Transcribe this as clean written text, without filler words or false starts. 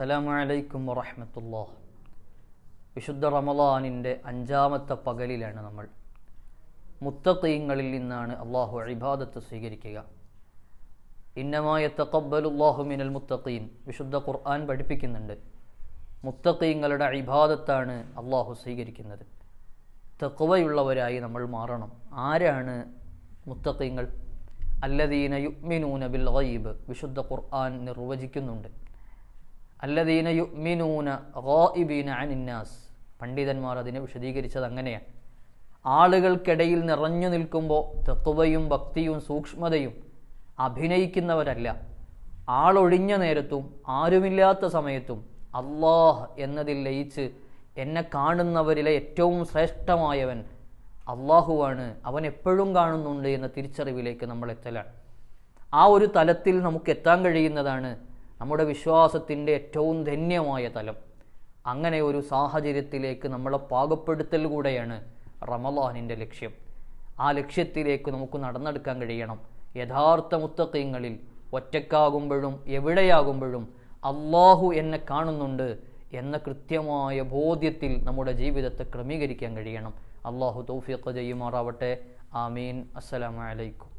അസ്സലാമു അലൈക്കും വറഹ്മത്തുള്ളാഹി. വിശുദ്ധ റമളാനിൻ്റെ 5-ാമത്തെ പകലിലാണ് നമ്മൾ. മുത്തഖീങ്ങളിൽ നിന്നാണ് അള്ളാഹു ഇബാദത്ത് സ്വീകരിക്കുക. ഇന്നമാ യതഖബ്ബലുല്ലാഹു മിനൽ മുത്തഖീൻ, വിശുദ്ധ ഖുർആൻ പഠിപ്പിക്കുന്നുണ്ട്. മുത്തഖീങ്ങളുടെ ഇബാദത്താണ് അള്ളാഹു സ്വീകരിക്കുന്നത്. തഖ്വയുള്ളവരായി നമ്മൾ മാറണം. ആരാണ് മുത്തഖീങ്ങൾ? അല്ലദീന യുഅ്മിനൂന ബിൽ ഗൈബ്, വിശുദ്ധ ഖുർആൻ നിർവചിക്കുന്നുണ്ട്. അല്ലദീന യുഅ്മിനൂന ഗായിബീന അനിന്നാസ്, പണ്ഡിതന്മാർ അതിനെ വിശദീകരിച്ചത് അങ്ങനെയാണ്. ആളുകൾക്കിടയിൽ നിറഞ്ഞു നിൽക്കുമ്പോൾ തഖ്വയും ഭക്തിയും സൂക്ഷ്മതയും അഭിനയിക്കുന്നവരല്ല. ആളൊഴിഞ്ഞ നേരത്തും ആരുമില്ലാത്ത സമയത്തും അല്ലാഹ് എന്നതിൽ ലയിച്ച് എന്നെ കാണുന്നവരിലെ ഏറ്റവും ശ്രേഷ്ഠമായവൻ അള്ളാഹുവാണ്, അവൻ എപ്പോഴും കാണുന്നുണ്ട് എന്ന തിരിച്ചറിവിലേക്ക് നമ്മൾ എത്തലാണ്. ആ ഒരു തലത്തിൽ നമുക്ക് എത്താൻ കഴിയുന്നതാണ് നമ്മുടെ വിശ്വാസത്തിൻ്റെ ഏറ്റവും ധന്യമായ തലം. അങ്ങനെ ഒരു സാഹചര്യത്തിലേക്ക് നമ്മളെ പാകപ്പെടുത്തൽ കൂടെയാണ് റമളാനിൻ്റെ ലക്ഷ്യം. ആ ലക്ഷ്യത്തിലേക്ക് നമുക്ക് നടന്നെടുക്കാൻ കഴിയണം. യഥാർത്ഥ മുത്തഖീങ്ങളിൽ ഒറ്റക്കാകുമ്പോഴും എവിടെയാകുമ്പോഴും അള്ളാഹു എന്നെ കാണുന്നുണ്ട് എന്ന കൃത്യമായ ബോധ്യത്തിൽ നമ്മുടെ ജീവിതത്തെ ക്രമീകരിക്കാൻ കഴിയണം. അള്ളാഹു തൗഫീഖ് ചെയ്യുമാറാവട്ടെ. ആമീൻ. അസ്സലാമു അലൈക്കും.